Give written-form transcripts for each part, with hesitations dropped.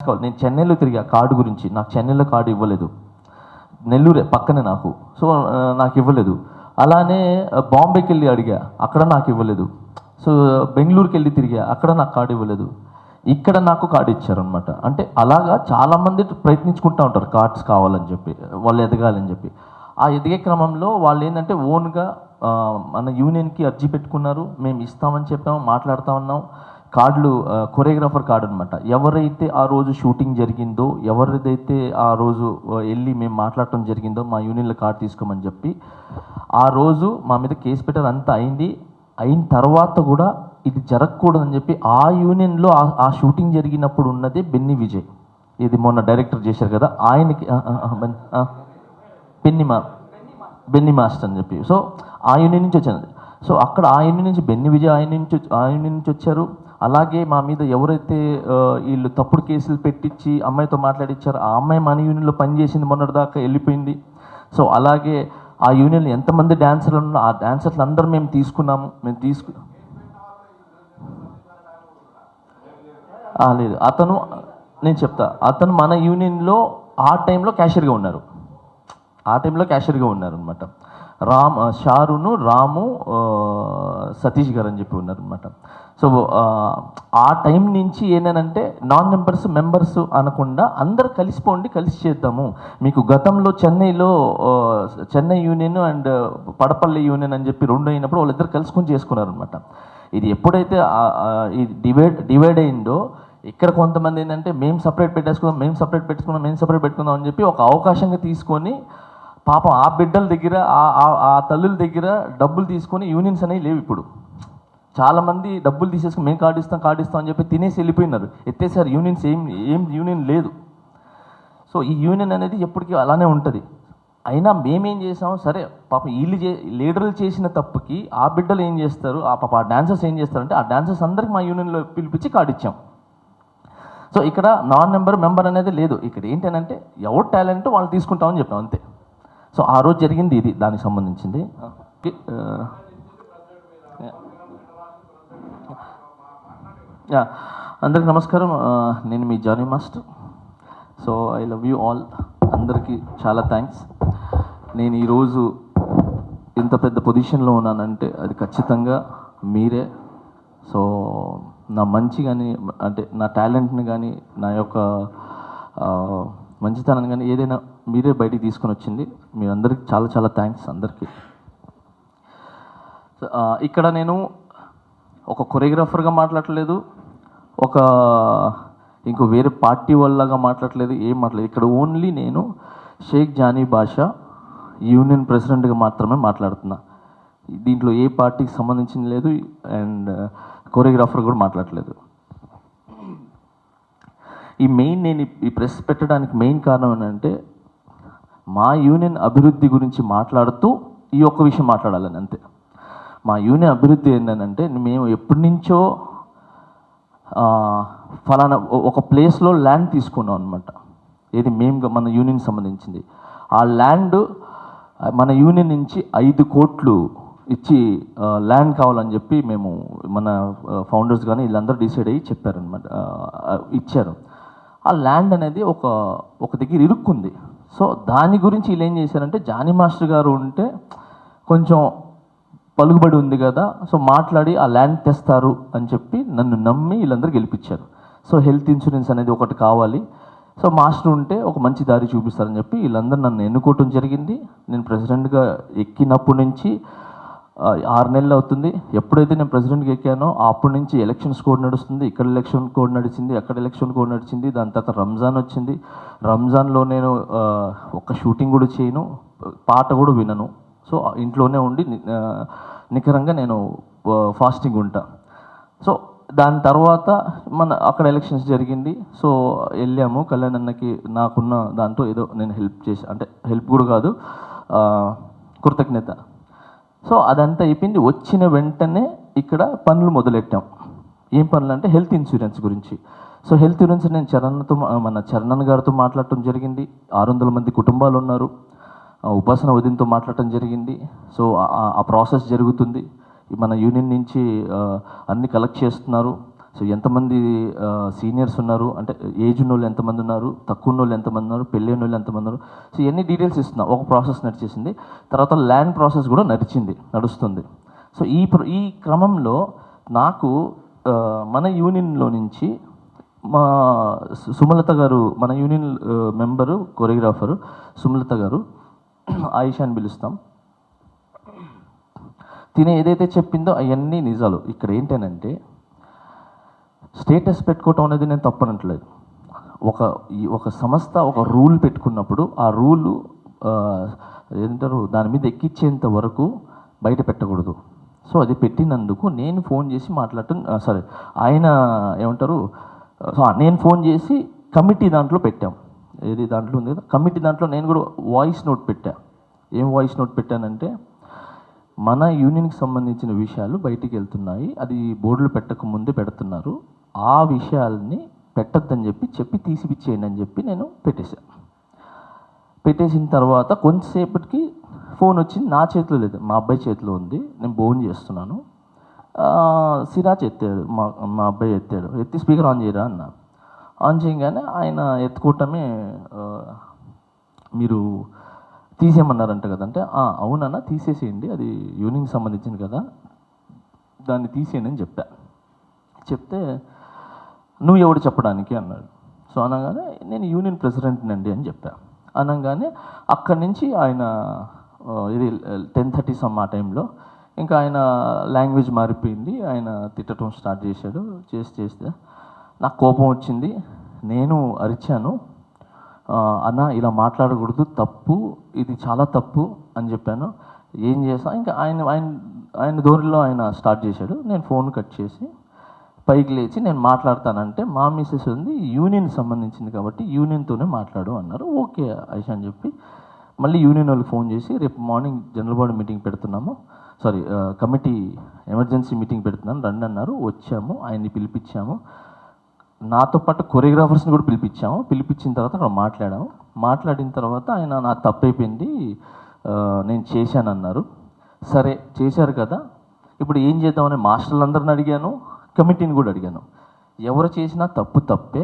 నేను చెన్నైలో తిరిగా కార్డు గురించి. నాకు చెన్నైలో కార్డు ఇవ్వలేదు. నెల్లూరే పక్కనే నాకు. సో నాకు ఇవ్వలేదు. అలానే బాంబేకి వెళ్ళి అడిగా, అక్కడ నాకు ఇవ్వలేదు. సో బెంగళూరుకి వెళ్ళి తిరిగా, అక్కడ నాకు కార్డు ఇవ్వలేదు. ఇక్కడ నాకు కార్డు ఇచ్చారనమాట. అంటే అలాగా చాలామంది ప్రయత్నించుకుంటూ ఉంటారు కార్డ్స్ కావాలని చెప్పి, వాళ్ళు ఎదగాలని చెప్పి. ఆ ఎదిగే క్రమంలో వాళ్ళు ఏంటంటే ఓన్గా మన యూనియన్కి అర్జీ పెట్టుకున్నారు. మేము ఇస్తామని చెప్పాము, మాట్లాడుతూ ఉన్నాం. కార్డులు కొరియోగ్రాఫర్ కార్డు అనమాట. ఎవరైతే ఆ రోజు షూటింగ్ జరిగిందో, ఎవరిదైతే ఆ రోజు వెళ్ళి మేము మాట్లాడటం జరిగిందో మా యూనియన్లో కార్డు తీసుకోమని చెప్పి ఆ రోజు మా మీద కేసు పెట్టారు. అంతా అయింది. అయిన తర్వాత కూడా ఇది జరగకూడదని చెప్పి ఆ యూనియన్లో ఆ షూటింగ్ జరిగినప్పుడు ఉన్నదే బెన్నీ విజయ్, ఇది మొన్న డైరెక్టర్ చేశారు కదా ఆయనకి, బెన్నీ మాస్టర్ అని చెప్పి. సో ఆ యూనియన్ నుంచి వచ్చాను. సో అక్కడ ఆ యూనియన్ నుంచి బెన్నీ విజయ్ ఆ యూనియన్ నుంచి వచ్చారు. అలాగే మా మీద ఎవరైతే వీళ్ళు తప్పుడు కేసులు పెట్టించి అమ్మాయితో మాట్లాడిచ్చారో ఆ అమ్మాయి మన యూనియన్లో పనిచేసింది, మొన్నటిదాకా వెళ్ళిపోయింది. సో అలాగే ఆ యూనియన్లో ఎంతమంది డాన్సర్లు ఉన్నారో ఆ డాన్సర్లు అందరూ మేము తీసుకున్నాము. లేదు, అతను నేను చెప్తా, అతను మన యూనియన్లో ఆ టైంలో క్యాషియర్గా ఉన్నారు. అనమాట. షారును, రాము, సతీష్ గారు అని చెప్పి ఉన్నారనమాట. సో ఆ టైం నుంచి ఏంటంటే నాన్ మెంబర్స్ అనకుండా అందరు కలిసిపోండి, కలిసి చేద్దాము. మీకు గతంలో చెన్నై యూనియన్ అండ్ పడపల్లి యూనియన్ అని చెప్పి రెండు అయినప్పుడు వాళ్ళిద్దరు కలుసుకొని చేసుకున్నారనమాట. ఇది ఎప్పుడైతే ఈ డివైడ్ అయిందో ఇక్కడ కొంతమంది ఏంటంటే మేము సపరేట్ పెట్టుకుందాం అని చెప్పి ఒక అవకాశంగా తీసుకొని పాపం ఆ బిడ్డల దగ్గర ఆ తల్లుల దగ్గర డబ్బులు తీసుకొని యూనియన్స్ అనేవి లేవు. ఇప్పుడు చాలామంది డబ్బులు తీసేసుకుని మేము కార్డు ఇస్తాం అని చెప్పి తినేసి వెళ్ళిపోయినారు, ఎత్తేసారు. యూనియన్స్ ఏం యూనియన్ లేదు. సో ఈ యూనియన్ అనేది ఎప్పటికీ అలానే ఉంటుంది. అయినా మేమేం చేసాం, సరే పాపం లీడర్లు చేసిన తప్పుకి ఆ బిడ్డలు ఏం చేస్తారు, ఆ డాన్సర్స్ ఏం చేస్తారంటే ఆ డాన్సర్స్ అందరికి మా యూనియన్లో పిలిపించి కార్డు ఇచ్చాం. సో ఇక్కడ మెంబర్ అనేది లేదు. ఇక్కడ ఏంటంటే ఎవరు టాలెంట్ వాళ్ళు తీసుకుంటామని చెప్పాం అంతే. సో ఆ రోజు జరిగింది ఇది, దానికి సంబంధించింది. అందరికి నమస్కారం. నేను మీ Jani master. So I love you all. అందరికీ చాలా థ్యాంక్స్. నేను ఈరోజు ఇంత పెద్ద పొజిషన్లో ఉన్నానంటే అది ఖచ్చితంగా మీరే. సో నా మంచి కానీ, అంటే నా టాలెంట్ని కానీ, నా యొక్క మంచితనాన్ని కానీ ఏదైనా మీరే బయటికి తీసుకొని వచ్చింది. మీ అందరికి చాలా చాలా థ్యాంక్స్ అందరికీ. ఇక్కడ నేను ఒక కొరియోగ్రాఫర్గా మాట్లాడలేదు, ఇంకో వేరే పార్టీ వాళ్ళగా మాట్లాడలేదు, ఏం మాట్లాడలేదు. ఇక్కడ ఓన్లీ నేను షేక్ జానీ బాషా యూనియన్ ప్రెసిడెంట్గా మాత్రమే మాట్లాడుతున్నా. దీంట్లో ఏ పార్టీకి సంబంధించింది లేదు అండ్ కొరియోగ్రాఫర్ కూడా మాట్లాడలేదు. నేను ఈ ప్రెస్ పెట్టడానికి మెయిన్ కారణం ఏంటంటే మా యూనియన్ అభివృద్ధి గురించి మాట్లాడుతూ ఈ ఒక్క విషయం మాట్లాడాలని అంతే. మా యూనియన్ అభివృద్ధి ఏంటంటే మేము ఎప్పటి నుంచో ఫలానా ఒక ప్లేస్లో ల్యాండ్ తీసుకున్నాం అనమాట. ఏది మేము మన యూనియన్ సంబంధించింది. ఆ ల్యాండ్ మన యూనియన్ నుంచి 5 కోట్లు ఇచ్చి ల్యాండ్ కావాలని చెప్పి మేము మన ఫౌండర్స్ కానీ వీళ్ళందరూ డిసైడ్ అయ్యి చెప్పారనమాట, ఇచ్చారు. ఆ ల్యాండ్ అనేది ఒక దగ్గర ఇరుక్కుంది. సో దాని గురించి వీళ్ళు ఏం చేశారంటే జానీ మాస్టర్ గారు ఉంటే కొంచెం పలుకుబడి ఉంది కదా, సో మాట్లాడి ఆ ల్యాండ్ తెస్తారు అని చెప్పి నన్ను నమ్మి వీళ్ళందరూ గెలిపించారు. సో హెల్త్ ఇన్సూరెన్స్ అనేది ఒకటి కావాలి, సో మాస్టర్ ఉంటే ఒక మంచి దారి చూపిస్తారని చెప్పి వీళ్ళందరూ నన్ను ఎన్నుకోవటం జరిగింది. నేను ప్రెసిడెంట్గా ఎక్కినప్పటి నుంచి 6 నెలలు అవుతుంది. ఎప్పుడైతే నేను ప్రెసిడెంట్గా ఎక్కానో అప్పటి నుంచి ఎలక్షన్స్ కోడ్ నడుస్తుంది. ఇక్కడ ఎలక్షన్ కోడ్ నడిచింది, అక్కడ ఎలక్షన్ కోడ్ నడిచింది. దాని తర్వాత రంజాన్ వచ్చింది. రంజాన్లో నేను ఒక షూటింగ్ కూడా చేయను, పాట కూడా వినను. సో ఇంట్లోనే ఉండి నికరంగా నేను ఫాస్టింగ్ ఉంటా. సో దాని తర్వాత అక్కడ ఎలక్షన్స్ జరిగింది. సో వెళ్ళాము కళ్యాణ్ అన్నకి, నాకున్న దాంతో ఏదో నేను హెల్ప్ చేసి, అంటే హెల్ప్ కూడా కాదు, కృతజ్ఞత. సో అదంతా అయిపోయింది. వచ్చిన వెంటనే ఇక్కడ పనులు మొదలెట్టాం. ఏం పనులు అంటే హెల్త్ ఇన్సూరెన్స్ గురించి. సో హెల్త్ ఇన్సూరెన్స్ నేను చరణ్ గారితో మాట్లాడటం జరిగింది. 600 మంది కుటుంబాలు ఉన్నారు. ఉపాసన వదినతో మాట్లాడటం జరిగింది. సో ఆ ప్రాసెస్ జరుగుతుంది. మన యూనియన్ నుంచి అన్ని కలెక్ట్ చేస్తున్నారు. సో ఎంతమంది సీనియర్స్ ఉన్నారు, అంటే ఏజ్ ఉన్న వాళ్ళు ఎంతమంది ఉన్నారు, తక్కువ ఉన్న వాళ్ళు ఎంతమంది ఉన్నారు, పెళ్ళి ఉన్న వాళ్ళు ఎంతమంది ఉన్నారు. సో ఇవన్నీ డీటెయిల్స్ ఇస్తున్నా. ఒక ప్రాసెస్ నడిచేసింది. తర్వాత ల్యాండ్ ప్రాసెస్ కూడా నడుస్తుంది. సో ఈ క్రమంలో నాకు మన యూనియన్లో నుంచి మా సుమలత గారు, మన యూనియన్ మెంబరు కొరియోగ్రాఫరు సుమలత గారు, ఆయిషా అని పిలుస్తాం, తినే ఏదైతే చెప్పిందో అవన్నీ నిజాలు. ఇక్కడ ఏంటనంటే స్టేటస్ పెట్టుకోవటం అనేది నేను తప్పనట్లేదు. ఒక సంస్థ ఒక రూల్ పెట్టుకున్నప్పుడు ఆ రూలు ఏంటారు దాని మీద ఎక్కించేంత వరకు బయట పెట్టకూడదు. సో అది పెట్టినందుకు నేను ఫోన్ చేసి మాట్లాడటం, ఆయన ఏమంటారు, నేను ఫోన్ చేసి కమిటీ దాంట్లో పెట్టాం. ఏది దాంట్లో ఉంది కదా కమిటీ, దాంట్లో నేను కూడా వాయిస్ నోట్ పెట్టా. ఏం వాయిస్ నోట్ పెట్టానంటే, మన యూనియన్కి సంబంధించిన విషయాలు బయటికి వెళ్తున్నాయి, అది బోర్డులు పెట్టక ముందే పెడుతున్నారు, ఆ విషయాల్ని పెట్టద్దని చెప్పి తీసిపిచ్చేయండి అని చెప్పి నేను పెట్టేసిన తర్వాత కొంతసేపటికి ఫోన్ వచ్చింది. నా చేతిలో లేదు, మా అబ్బాయి చేతిలో ఉంది. నేను ఫోన్ చేస్తున్నాను. సిరాజ్ ఎత్తాడు, మా అబ్బాయి ఎత్తి స్పీకర్ ఆన్ చేయరా అన్న. ఆన్ చేయగానే ఆయన ఎత్తుకోవటమే, మీరు తీసేయమన్నారంట కదంటే, అవునన్నా తీసేసేయండి, అది యూనియన్కి సంబంధించింది కదా, దాన్ని తీసేయండి అని చెప్తే నువ్వు ఎవడు చెప్పడానికి అన్నాడు. సో అనగానే నేను యూనియన్ ప్రెసిడెంట్నండి అని అనగానే అక్కడి నుంచి ఆయన ఇది 10:30 ఆ టైంలో ఇంకా ఆయన లాంగ్వేజ్ మారిపోయింది. ఆయన తిట్టడం స్టార్ట్ చేశాడు. చేస్తే నాకు కోపం వచ్చింది. నేను అరిచాను, అన్న ఇలా మాట్లాడకూడదు, తప్పు, ఇది చాలా తప్పు అని చెప్పాను. ఏం చేసా ఇంకా ఆయన ధోరణిలో ఆయన స్టార్ట్ చేశాడు. నేను ఫోన్ కట్ చేసి పైకి లేచి నేను మాట్లాడతానంటే, మా మిస్సెస్ ఉంది యూనియన్ సంబంధించింది కాబట్టి యూనియన్తోనే మాట్లాడు అన్నారు. ఓకే ఐషా అని చెప్పి మళ్ళీ యూనియన్ వాళ్ళకి ఫోన్ చేసి, రేపు మార్నింగ్ జనరల్ బాడీ మీటింగ్ పెడుతున్నాము, కమిటీ ఎమర్జెన్సీ మీటింగ్ పెడుతున్నాను రండి అన్నారు. వచ్చాము, ఆయన్ని పిలిపించాము, నాతో పాటు కొరియోగ్రాఫర్స్ని కూడా పిలిపించిన తర్వాత అక్కడ మాట్లాడిన తర్వాత ఆయన నా తప్పైపోయింది, నేను చేశానన్నారు. సరే చేశారు కదా, ఇప్పుడు ఏం చేద్దామని మాస్టర్లందరిని అడిగాను, కమిటీని కూడా అడిగాను. ఎవరు చేసినా తప్పే.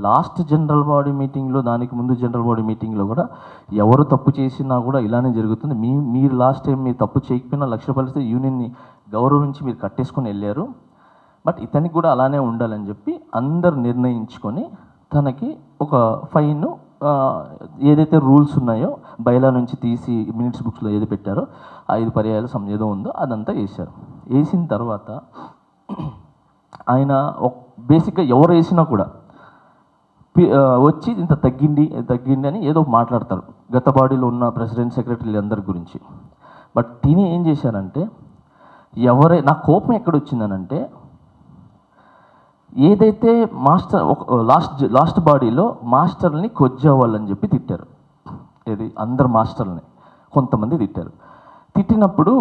లాస్ట్ జనరల్ బాడీ మీటింగ్లో, దానికి ముందు జనరల్ బాడీ మీటింగ్లో కూడా ఎవరు తప్పు చేసినా కూడా ఇలానే జరుగుతుంది. మీరు లాస్ట్ టైం మీరు తప్పు చేయకపోయినా 1,00,000 రూపాయలు యూనియన్ని గౌరవించి మీరు కట్టేసుకొని వెళ్ళారు, బట్ ఇతనికి కూడా అలానే ఉండాలని చెప్పి అందరు నిర్ణయించుకొని తనకి ఒక ఫైన్, ఏదైతే రూల్స్ ఉన్నాయో బైలా నుంచి తీసి మినిట్స్ బుక్స్లో ఏది పెట్టారో 5 పర్యాయాలు ఏదో ఉందో అదంతా వేశారు. వేసిన తర్వాత ఆయన బేసిక్గా ఎవరు వేసినా కూడా వచ్చి ఇంత తగ్గింది అని ఏదో మాట్లాడతారు గత బాడీలో ఉన్న ప్రెసిడెంట్ సెక్రటరీలు అందరి గురించి. బట్ తిని ఏం చేశారంటే, నా కోపం ఎక్కడొచ్చిందనంటే, ఏదైతే మాస్టర్ లాస్ట్ బాడీలో మాస్టర్ని కొజ్జావాళ్ళని చెప్పి తిట్టారు. ఏది అందరు మాస్టర్ని కొంతమంది తిట్టినప్పుడు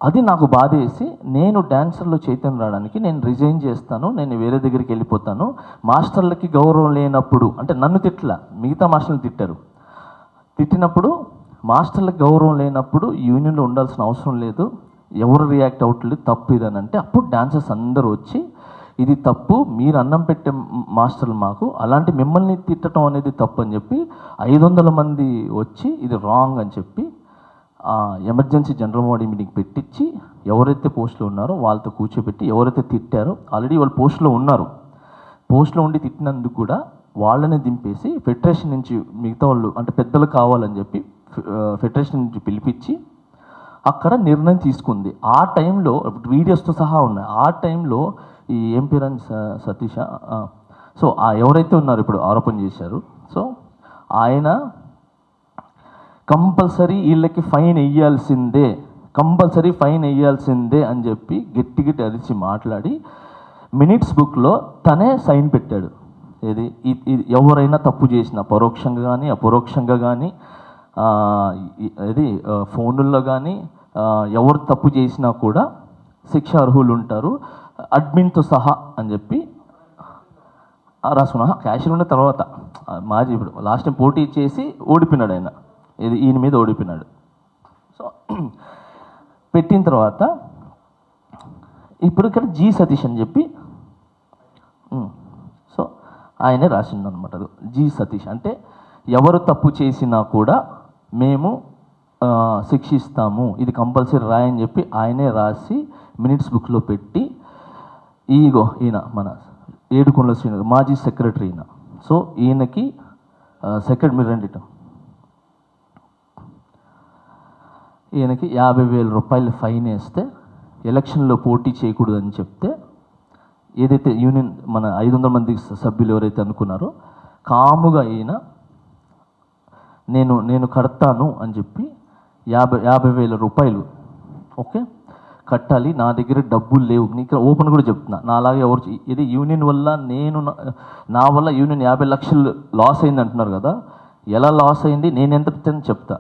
అది నాకు బాధేసి, నేను డాన్సర్లో చైతన్యం రావడానికి నేను రిజైన్ చేస్తాను, నేను వేరే దగ్గరికి వెళ్ళిపోతాను. మాస్టర్లకి గౌరవం లేనప్పుడు, అంటే నన్ను తిట్టలా, మిగతా మాస్టర్ని తిట్టినప్పుడు మాస్టర్లకు గౌరవం లేనప్పుడు యూనియన్లో ఉండాల్సిన అవసరం లేదు, ఎవరు రియాక్ట్ అవ్వట్లేదు, తప్పు ఇదని అంటే, అప్పుడు డాన్సర్స్ అందరూ వచ్చి ఇది తప్పు, మీరు అన్నం పెట్టే మాస్టర్లు మాకు, అలాంటి మిమ్మల్ని తిట్టడం అనేది తప్పు అని చెప్పి 500 మంది వచ్చి ఇది రాంగ్ అని చెప్పి ఎమర్జెన్సీ జనరల్ బాడీ మీటింగ్ పెట్టించి ఎవరైతే పోస్టులో ఉన్నారో వాళ్ళతో కూర్చోబెట్టి, ఎవరైతే తిట్టారో ఆల్రెడీ వాళ్ళు పోస్టులో ఉండి తిట్టినందుకు కూడా వాళ్ళని దింపేసి ఫెడరేషన్ నుంచి మిగతా వాళ్ళు, అంటే పెద్దలు కావాలని చెప్పి ఫెడరేషన్ నుంచి పిలిపించి అక్కడ నిర్ణయం తీసుకుంది. ఆ టైంలో వీడియోస్తో సహా ఉన్నాయి. ఆ టైంలో ఈ ఏం పేరు సతీష, సో ఎవరైతే ఉన్నారో ఇప్పుడు ఆరోపణ చేశారు, సో ఆయన కంపల్సరీ వీళ్ళకి ఫైన్ వేయాల్సిందే అని చెప్పి గట్టి అరిచి మాట్లాడి మినిట్స్ బుక్లో తనే సైన్ పెట్టాడు. ఇది ఎవరైనా తప్పు చేసిన పరోక్షంగా కానీ అపరోక్షంగా కానీ, ఇది ఫోనుల్లో కానీ ఎవరు తప్పు చేసినా కూడా శిక్ష అర్హులు ఉంటారు, అడ్మిన్తో సహా అని చెప్పి రాసుకున్నా. క్యాషియర్ ఉన్న తర్వాత మాజీ ఇప్పుడు లాస్ట్ టైం పోటీ చేసి ఓడిపోయినాడు ఆయన, ఈయన మీద ఓడిపోయినాడు. సో పెట్టిన తర్వాత ఇప్పుడు ఇక్కడ జీ సతీష్ అని చెప్పి ఆయనే రాసిండు అనమాట. జి సతీష్ అంటే ఎవరు తప్పు చేసినా కూడా మేము శిక్షిస్తాము, ఇది కంపల్సరీ రాయని చెప్పి ఆయనే రాసి మినిట్స్ బుక్లో పెట్టి, ఈయన మన ఏడుకొండల శ్రీనివాస్ మాజీ సెక్రటరీ ఈయన. సో ఈయనకి సెక్రటరీ మీరు రండి, ఈయనకి 50,000 రూపాయలు ఫైన్ వేస్తే ఎలక్షన్లో పోటీ చేయకూడదని చెప్తే, ఏదైతే యూనియన్ మన 500 మంది సభ్యులు ఎవరైతే అనుకున్నారో కాముగా ఈయన నేను కడతాను అని చెప్పి 50,000 రూపాయలు ఓకే కట్టాలి, నా దగ్గర డబ్బులు లేవు, నీకు ఓపెన్ కూడా చెప్తున్నా, నా అలాగే ఎవరు ఇది యూనియన్ వల్ల నా వల్ల యూనియన్ 50 లక్షలు లాస్ అయింది అంటున్నారు కదా, ఎలా లాస్ అయింది, నేను ఎంత చెప్తా.